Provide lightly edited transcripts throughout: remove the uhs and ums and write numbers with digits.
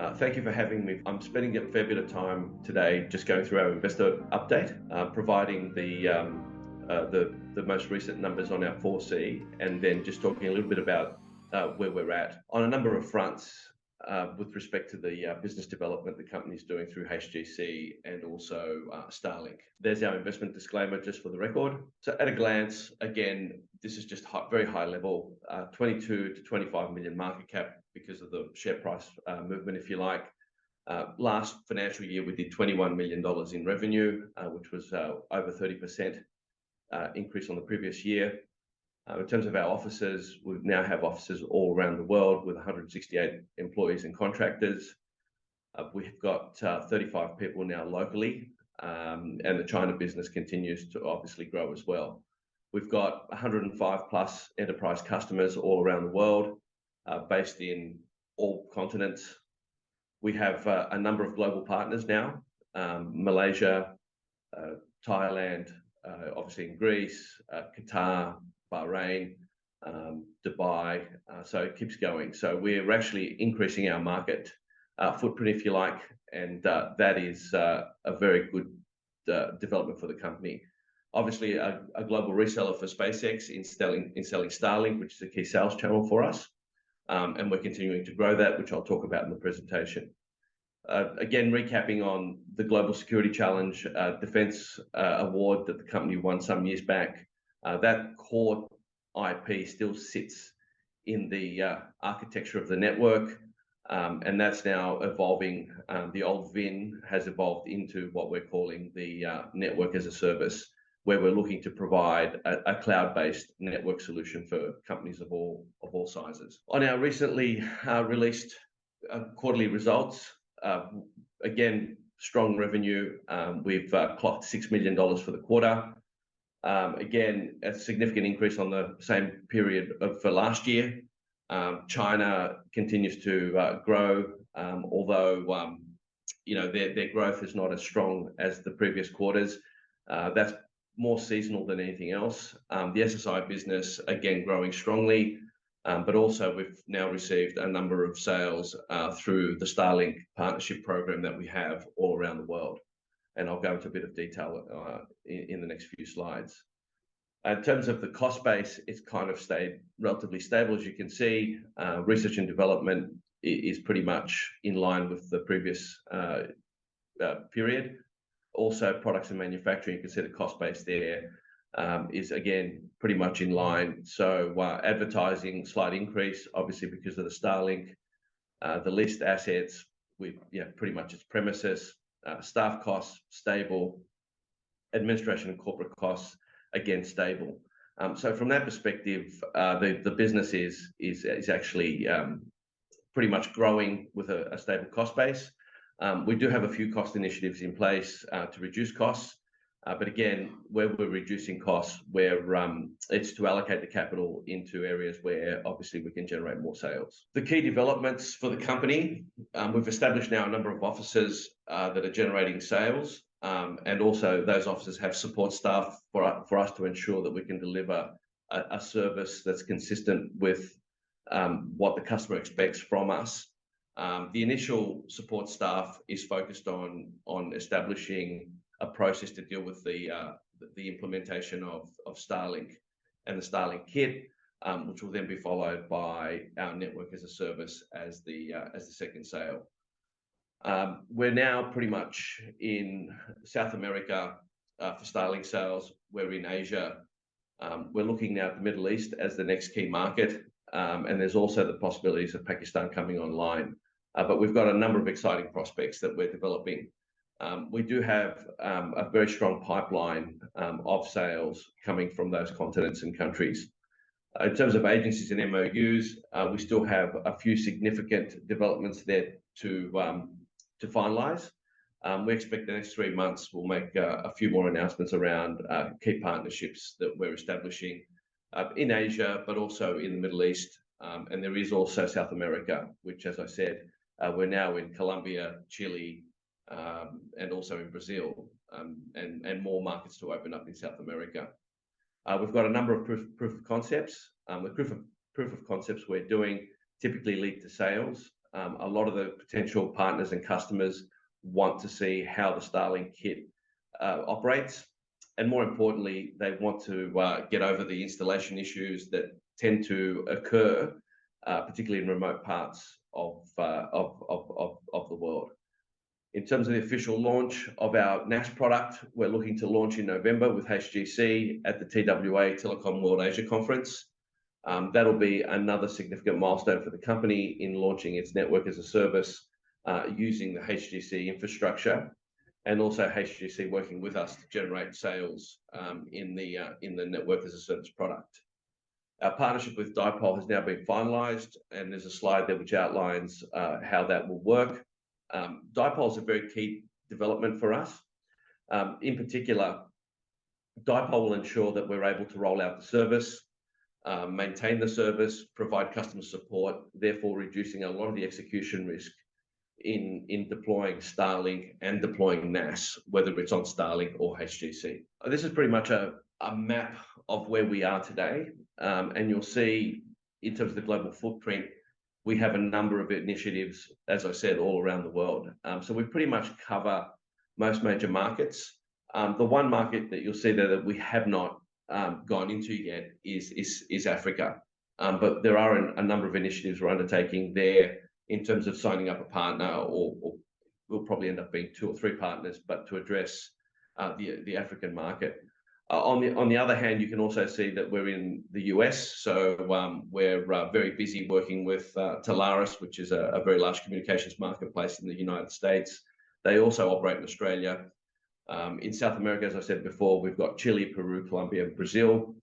Thank you for having me. I'm spending a fair bit of time today just going through our investor update, providing the most recent numbers on our 4C, and then just talking a little bit about where we're at on a number of fronts with respect to the business development the company's doing through HGC and also Starlink. There's our investment disclaimer just for the record. So at a glance, again, this is just very high level, 22 to 25 million market cap because of the share price movement, if you like. Last financial year, we did $21 million in revenue, which was over 30% increase on the previous year. In terms of our offices, we now have offices all around the world with 168 employees and contractors. We've got 35 people now locally, and the China business continues to obviously grow as well. We've got 105 plus enterprise customers all around the world, based in all continents. We have a number of global partners now, Malaysia, Thailand, obviously in Greece, Qatar, Bahrain, Dubai, so it keeps going. So we're actually increasing our market footprint, if you like, and that is a very good development for the company. Obviously, a global reseller for SpaceX in selling Starlink, which is a key sales channel for us, and we're continuing to grow that, which I'll talk about in the presentation. Again, recapping on the Global Security Challenge Defence Award that the company won some years back. That core IP still sits in the architecture of the network, and that's now evolving. The old VIN has evolved into what we're calling the network as a service, where we're looking to provide a cloud-based network solution for companies of all sizes. On our recently released quarterly results, again, strong revenue. We've clocked $6 million for the quarter. Again, a significant increase on the same period for last year. China continues to grow, although their growth is not as strong as the previous quarters. That's more seasonal than anything else. The SSI business, again, growing strongly, but also we've now received a number of sales through the Starlink partnership program that we have all around the world. And I'll go into a bit of detail in the next few slides. In terms of the cost base, it's kind of stayed relatively stable. As you can see, research and development is pretty much in line with the previous period. Also, products and manufacturing, you can see the cost base there is again pretty much in line. So advertising, slight increase, obviously because of the Starlink. The leased assets, pretty much its premises. Staff costs, stable. Administration and corporate costs, again, stable. So from that perspective, the business is actually pretty much growing with a stable cost base. We do have a few cost initiatives in place to reduce costs, but again, where we're reducing costs, it's to allocate the capital into areas where obviously we can generate more sales. The key developments for the company, we've established now a number of offices that are generating sales, and also those offices have support staff for us to ensure that we can deliver a service that's consistent with what the customer expects from us. The initial support staff is focused on establishing a process to deal with the implementation of Starlink and the Starlink kit, which will then be followed by our network as a service as the second sale. We're now pretty much in South America for Starlink sales. We're in Asia. We're looking now at the Middle East as the next key market, and there's also the possibilities of Pakistan coming online. But we've got a number of exciting prospects that we're developing. We do have a very strong pipeline of sales coming from those continents and countries. In terms of agencies and MOUs, we still have a few significant developments there to finalize. We expect the next 3 months we'll make a few more announcements around key partnerships that we're establishing in Asia, but also in the Middle East. And there is also South America, which, as I said, we're now in Colombia, Chile, and also in Brazil, and more markets to open up in South America. We've got a number of proof of concepts. The proof of concepts we're doing typically lead to sales. A lot of the potential partners and customers want to see how the Starlink kit operates. And more importantly, they want to get over the installation issues that tend to occur, particularly in remote parts of the world. In terms of the official launch of our NAS product, we're looking to launch in November with HGC at the TWA Telecom World Asia Conference. That'll be another significant milestone for the company in launching its network as a service using the HGC infrastructure, and also HGC working with us to generate sales in the network as a service product. Our partnership with Dipole has now been finalised, and there's a slide there which outlines how that will work. Dipole is a very key development for us. In particular, Dipole will ensure that we're able to roll out the service, maintain the service, provide customer support, therefore reducing a lot of the execution risk in deploying Starlink and deploying NAS, whether it's on Starlink or HGC. This is pretty much a map of where we are today, and you'll see in terms of the global footprint, we have a number of initiatives, as I said, all around the world. So we pretty much cover most major markets. The one market that you'll see there that we have not gone into yet is Africa. But there are a number of initiatives we're undertaking there in terms of signing up a partner, or we'll probably end up being 2 or 3 partners, but to address the African market. On the other hand, you can also see that we're in the US, so we're very busy working with Tsiolis, which is a very large communications marketplace in the United States. They also operate in Australia. In South America, as I said before, we've got Chile, Peru, Colombia, and Brazil.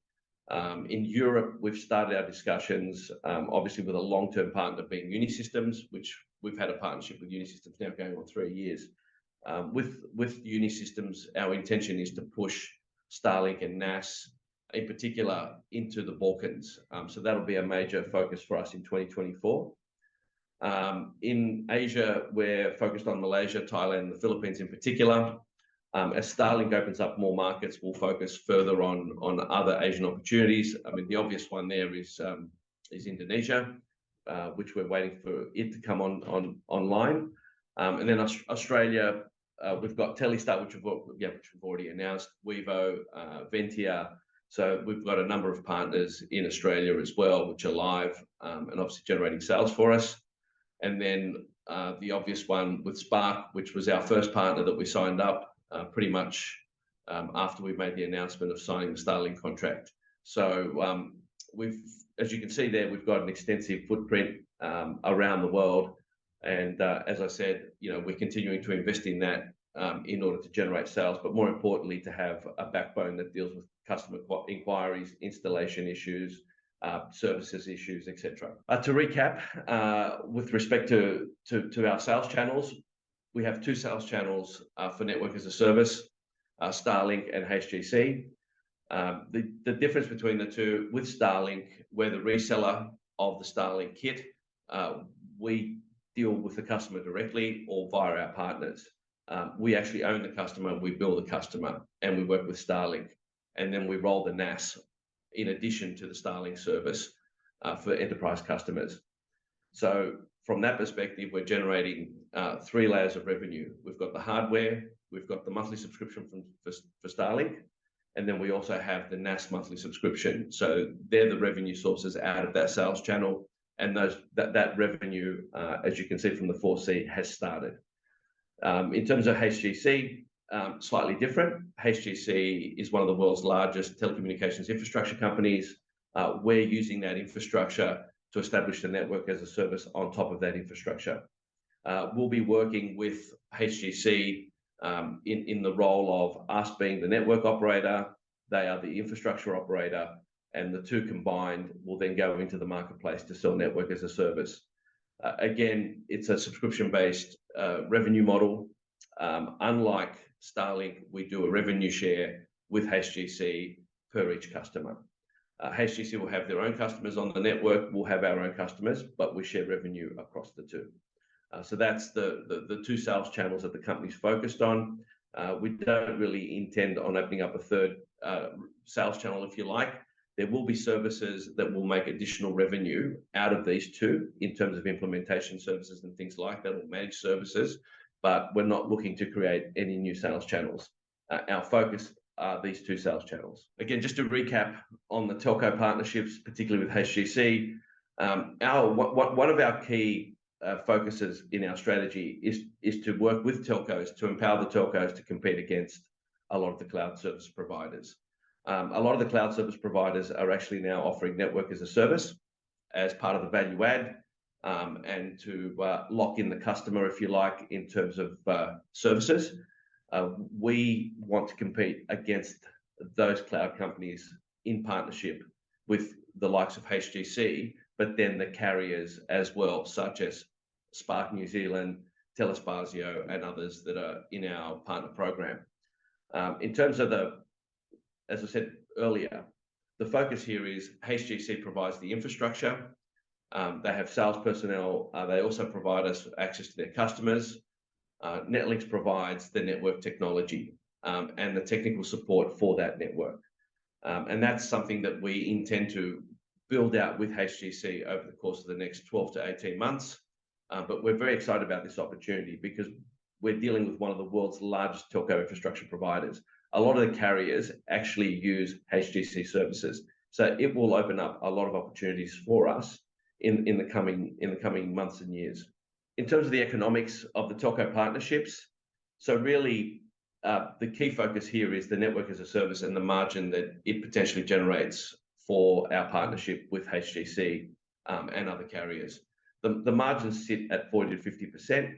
In Europe, we've started our discussions, obviously with a long-term partner being Unisystems, which we've had a partnership with Unisystems now going on 3 years. With Unisystems, our intention is to push Starlink and NAS, in particular, into the Balkans. So that'll be a major focus for us in 2024. In Asia, we're focused on Malaysia, Thailand, and the Philippines in particular. As Starlink opens up more markets, we'll focus further on other Asian opportunities. I mean, the obvious one there is Indonesia, which we're waiting for it to come online. And then Australia, we've got Telestar, which we've already announced, Wevo, Ventia. So we've got a number of partners in Australia as well, which are live and obviously generating sales for us. And then the obvious one with Spark, which was our first partner that we signed up pretty much after we made the announcement of signing the Starlink contract. So as you can see there, we've got an extensive footprint around the world. And as I said, we're continuing to invest in that in order to generate sales, but more importantly, to have a backbone that deals with customer inquiries, installation issues, services issues, etc. To recap, with respect to our sales channels, we have 2 sales channels for network as a service, Starlink and HGC. The difference between the two, with Starlink, we're the reseller of the Starlink kit. We deal with the customer directly or via our partners. We actually own the customer, we bill the customer, and we work with Starlink. And then we roll the NAS in addition to the Starlink service for enterprise customers. So from that perspective, we're generating 3 layers of revenue. We've got the hardware, we've got the monthly subscription for Starlink, and then we also have the NAS monthly subscription. So they're the revenue sources out of that sales channel. And that revenue, as you can see from the 4C, has started. In terms of HGC, slightly different. HGC is one of the world's largest telecommunications infrastructure companies. We're using that infrastructure to establish the network as a service on top of that infrastructure. We'll be working with HGC in the role of us being the network operator. They are the infrastructure operator, and the two combined will then go into the marketplace to sell network as a service. Again, it's a subscription-based revenue model. Unlike Starlink, we do a revenue share with HGC per each customer. HGC will have their own customers on the network, we'll have our own customers, but we share revenue across the two. So that's the 2 sales channels that the company's focused on. We don't really intend on opening up a third sales channel, if you like. There will be services that will make additional revenue out of these two in terms of implementation services and things like that, or managed services, but we're not looking to create any new sales channels. Our focus are these two sales channels. Again, just to recap on the telco partnerships, particularly with HGC, one of our key focuses in our strategy is to work with telcos to empower the telcos to compete against a lot of the cloud service providers. A lot of the cloud service providers are actually now offering network as a service as part of the value add, and to lock in the customer, if you like, in terms of services. We want to compete against those cloud companies in partnership with the likes of HGC, but then the carriers as well, such as Spark New Zealand, Telespazio, and others that are in our partner program. In terms of as I said earlier, the focus here is HGC provides the infrastructure. They have sales personnel. They also provide us access to their customers. Netlinkz provides the network technology and the technical support for that network. And that's something that we intend to build out with HGC over the course of the next 12 to 18 months. But we're very excited about this opportunity because we're dealing with one of the world's largest telco infrastructure providers. A lot of the carriers actually use HGC services. So it will open up a lot of opportunities for us in the coming months and years. In terms of the economics of the telco partnerships, so really the key focus here is the network as a service and the margin that it potentially generates for our partnership with HGC and other carriers. The margins sit at 40 to 50%.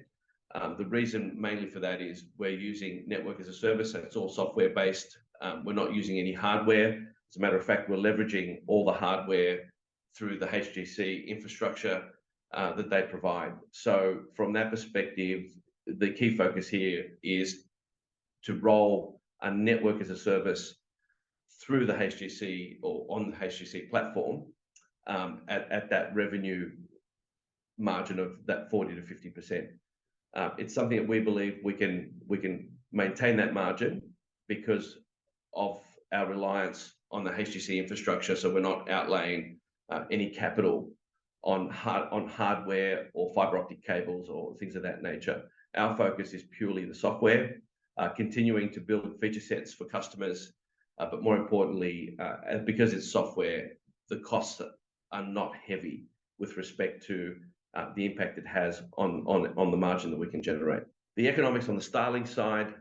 The reason mainly for that is we're using network as a service, and it's all software based. We're not using any hardware. As a matter of fact, we're leveraging all the hardware through the HGC infrastructure that they provide. So from that perspective, the key focus here is to roll a network as a service through the HGC or on the HGC platform at that revenue margin of that 40 to 50%. It's something that we believe we can maintain that margin because of our reliance on the HGC infrastructure. So we're not outlaying any capital on hardware or fiber optic cables or things of that nature. Our focus is purely the software, continuing to build feature sets for customers, but more importantly, because it's software, the costs are not heavy with respect to the impact it has on the margin that we can generate. The economics on the Starlink side,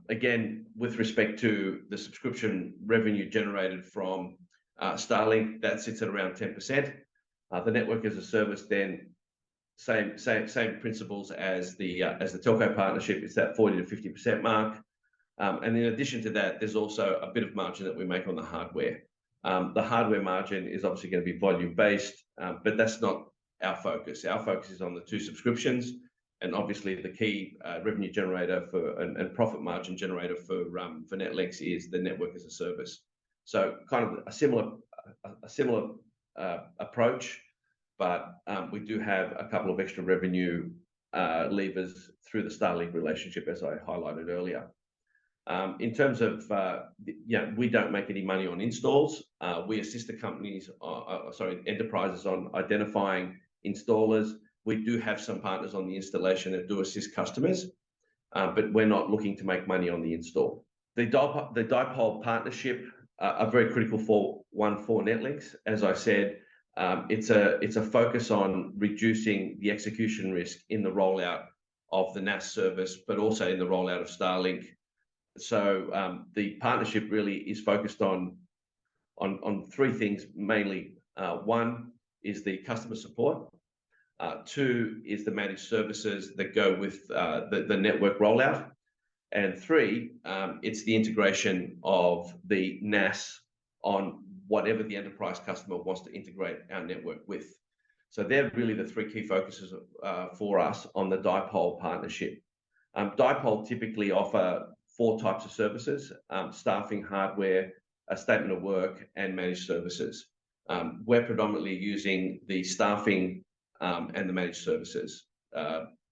again, with respect to the subscription revenue generated from Starlink, that sits at around 10%. The network as a service, then same principles as the telco partnership. It's that 40 to 50% mark. And in addition to that, there's also a bit of margin that we make on the hardware. The hardware margin is obviously going to be volume based, but that's not our focus. Our focus is on the two subscriptions, and obviously the key revenue generator and profit margin generator for Netlinkz is the network as a service. So kind of a similar approach, but we do have a couple of extra revenue levers through the Starlink relationship, as I highlighted earlier. In terms of, we don't make any money on installs. We assist the enterprises on identifying installers. We do have some partners on the installation that do assist customers, but we're not looking to make money on the install. The dipole partnership are very critical for Netlinkz. As I said, it's a focus on reducing the execution risk in the rollout of the NAS service, but also in the rollout of Starlink. So the partnership really is focused on three things mainly. One is the customer support. Two is the managed services that go with the network rollout. And three, it's the integration of the NAS on whatever the enterprise customer wants to integrate our network with. So they're really the three key focuses for us on the dipole partnership. Dipole typically offer 4 types of services: staffing, hardware, a statement of work, and managed services. We're predominantly using the staffing and the managed services.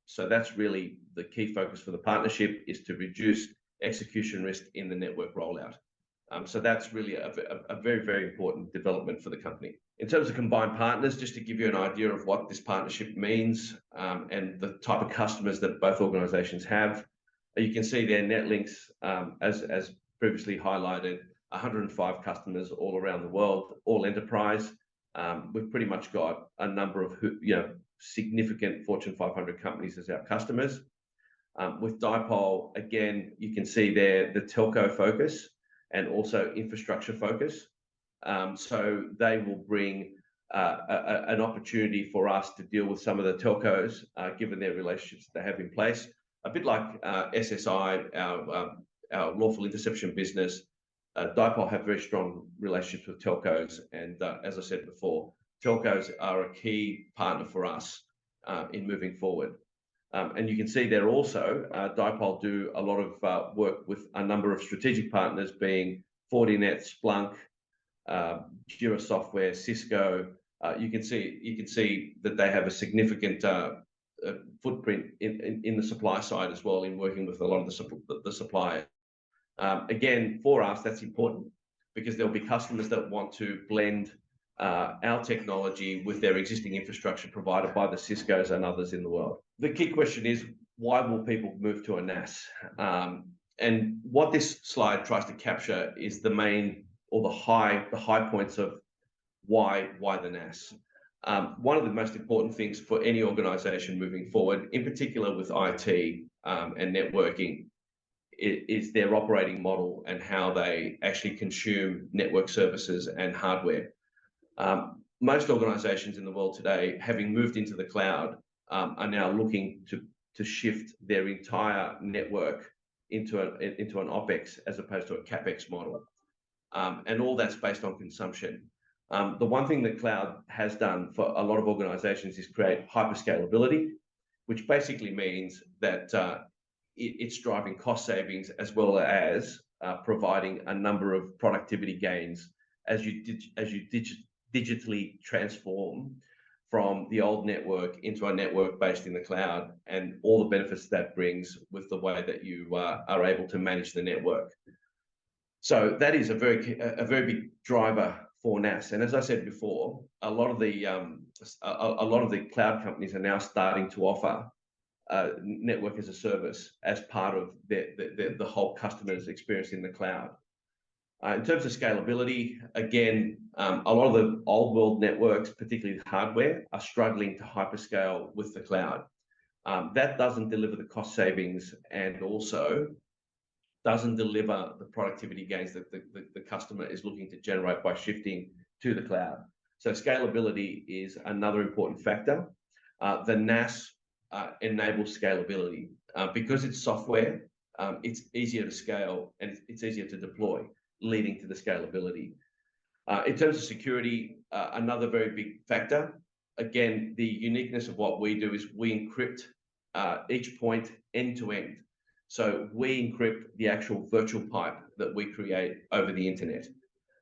So that's really the key focus for the partnership, is to reduce execution risk in the network rollout. So that's really a very, very important development for the company. In terms of combined partners, just to give you an idea of what this partnership means and the type of customers that both organisations have, you can see there Netlinkz, as previously highlighted, 105 customers all around the world, all enterprise. We've pretty much got a number of significant Fortune 500 companies as our customers. With Dipole, again, you can see there the telco focus and also infrastructure focus. So they will bring an opportunity for us to deal with some of the telcos, given their relationships that they have in place. A bit like SSI, our lawful interception business, Dipole have very strong relationships with telcos. And as I said before, telcos are a key partner for us in moving forward. And you can see there also, Dipole do a lot of work with a number of strategic partners, being Fortinet, Splunk, Jira Software, Cisco. You can see that they have a significant footprint in the supply side as well, in working with a lot of the suppliers. Again, for us, that's important because there'll be customers that want to blend our technology with their existing infrastructure provided by the Ciscos and others in the world. The key question is, why will people move to a NAS? And what this slide tries to capture is the main or the high points of why the NAS. One of the most important things for any organization moving forward, in particular with IT and networking, is their operating model and how they actually consume network services and hardware. Most organizations in the world today, having moved into the cloud, are now looking to shift their entire network into an OpEx as opposed to a CapEx model. And all that's based on consumption. The one thing that cloud has done for a lot of organizations is create hyperscalability, which basically means that it's driving cost savings as well as providing a number of productivity gains as you digitally transform from the old network into a network based in the cloud, and all the benefits that brings with the way that you are able to manage the network. So that is a very big driver for NAS. And as I said before, a lot of the cloud companies are now starting to offer network as a service as part of the whole customer's experience in the cloud. In terms of scalability, again, a lot of the old world networks, particularly hardware, are struggling to hyperscale with the cloud. That doesn't deliver the cost savings and also doesn't deliver the productivity gains that the customer is looking to generate by shifting to the cloud. So scalability is another important factor. The NAS enables scalability. Because it's software, it's easier to scale and it's easier to deploy, leading to the scalability. In terms of security, another very big factor. Again, the uniqueness of what we do is we encrypt each point end to end. So we encrypt the actual virtual pipe that we create over the internet.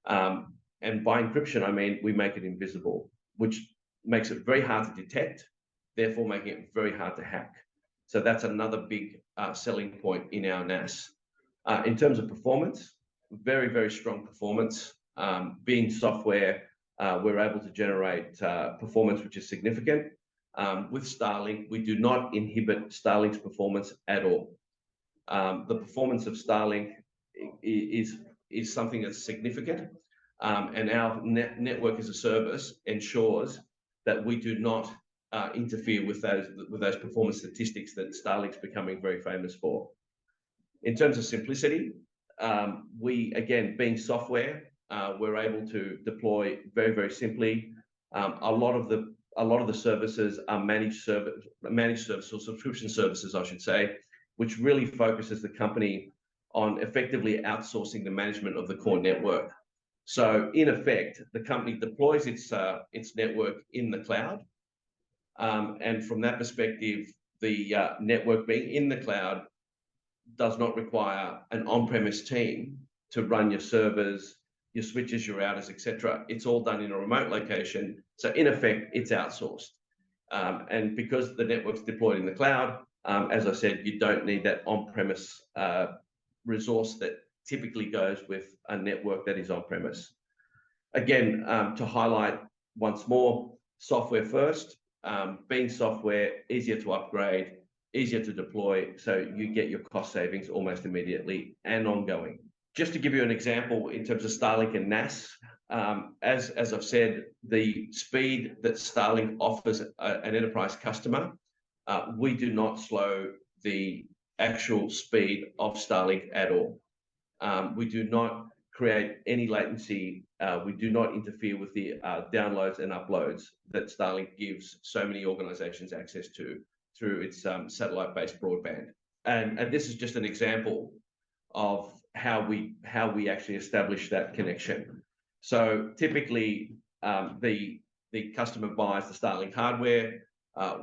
And by encryption, I mean we make it invisible, which makes it very hard to detect, therefore making it very hard to hack. So that's another big selling point in our NAS. In terms of performance, very, very strong performance. Being software, we're able to generate performance which is significant. With Starlink, we do not inhibit Starlink's performance at all. The performance of Starlink is something that's significant, and our network as a service ensures that we do not interfere with those performance statistics that Starlink's becoming very famous for. In terms of simplicity, we, again, being software, we're able to deploy very, very simply. A lot of the services are managed service or subscription services, I should say, which really focuses the company on effectively outsourcing the management of the core network. So in effect, the company deploys its network in the cloud. And from that perspective, the network being in the cloud does not require an on-premise team to run your servers, your switches, your routers, etc. It's all done in a remote location. So in effect, it's outsourced. And because the network's deployed in the cloud, as I said, you don't need that on-premise resource that typically goes with a network that is on-premise. Again, to highlight once more, software first, being software, easier to upgrade, easier to deploy, so you get your cost savings almost immediately and ongoing. Just to give you an example in terms of Starlink and NAS, as I've said, the speed that Starlink offers an enterprise customer, we do not slow the actual speed of Starlink at all. We do not create any latency. We do not interfere with the downloads and uploads that Starlink gives so many organizations access to through its satellite-based broadband. And this is just an example of how we actually establish that connection. So typically, the customer buys the Starlink hardware.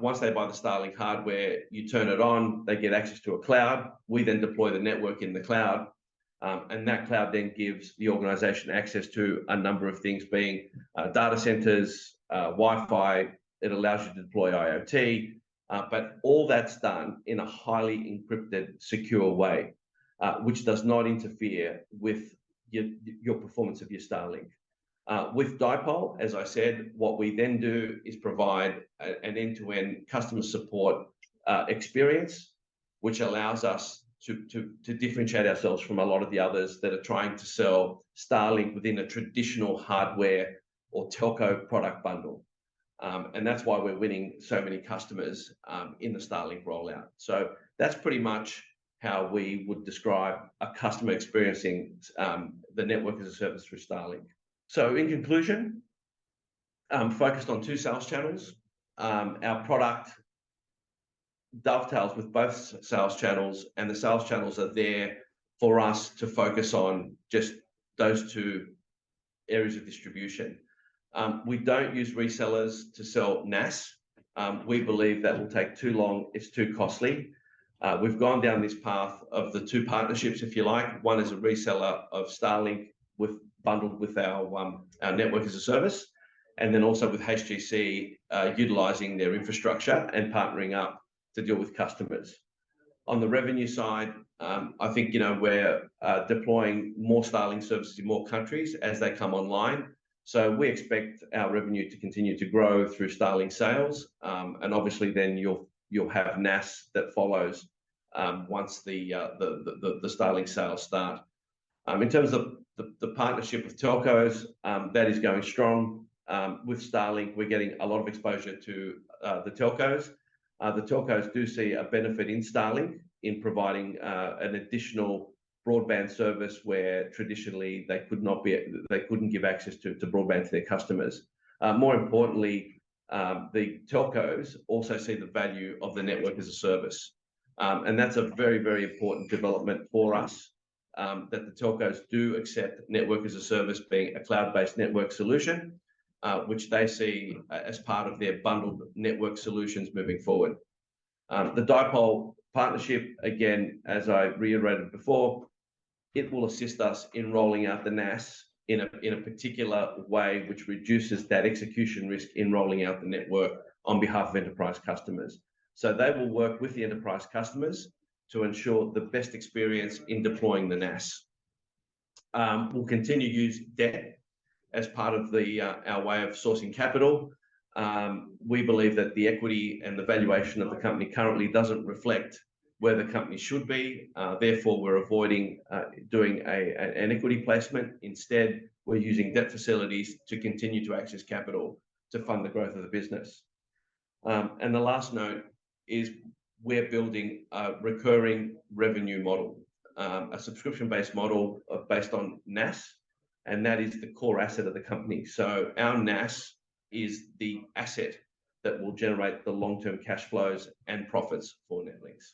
Once they buy the Starlink hardware, you turn it on, they get access to a cloud. We then deploy the network in the cloud. And that cloud then gives the organization access to a number of things, being data centers, Wi-Fi. It allows you to deploy IoT, but all that's done in a highly encrypted, secure way, which does not interfere with your performance of your Starlink. With Dipole, as I said, what we then do is provide an end-to-end customer support experience, which allows us to differentiate ourselves from a lot of the others that are trying to sell Starlink within a traditional hardware or telco product bundle. And that's why we're winning so many customers in the Starlink rollout. So that's pretty much how we would describe a customer experiencing the network as a service through Starlink. So in conclusion, focused on 2 sales channels. Our product dovetails with both sales channels, and the sales channels are there for us to focus on just those 2 areas of distribution. We don't use resellers to sell NAS. We believe that will take too long. It's too costly. We've gone down this path of the 2 partnerships, if you like. One is a reseller of Starlink bundled with our network as a service, and then also with HGC utilizing their infrastructure and partnering up to deal with customers. On the revenue side, I think we're deploying more Starlink services in more countries as they come online. So we expect our revenue to continue to grow through Starlink sales, and obviously then you'll have NAS that follows once the Starlink sales start. In terms of the partnership with telcos, that is going strong. With Starlink, we're getting a lot of exposure to the telcos. The telcos do see a benefit in Starlink in providing an additional broadband service where traditionally they couldn't give access to broadband to their customers. More importantly, the telcos also see the value of the network as a service, and that's a very, very important development for us. That the telcos do accept network as a service being a cloud-based network solution, which they see as part of their bundled network solutions moving forward. The Dipole partnership, again, as I reiterated before, it will assist us in rolling out the NAS in a particular way, which reduces that execution risk in rolling out the network on behalf of enterprise customers. So they will work with the enterprise customers to ensure the best experience in deploying the NAS. We'll continue to use debt as part of our way of sourcing capital. We believe that the equity and the valuation of the company currently doesn't reflect where the company should be. Therefore, we're avoiding doing an equity placement. Instead, we're using debt facilities to continue to access capital to fund the growth of the business. And the last note is we're building a recurring revenue model, a subscription-based model based on NAS, and that is the core asset of the company. So our NAS is the asset that will generate the long-term cash flows and profits for Netlinkz.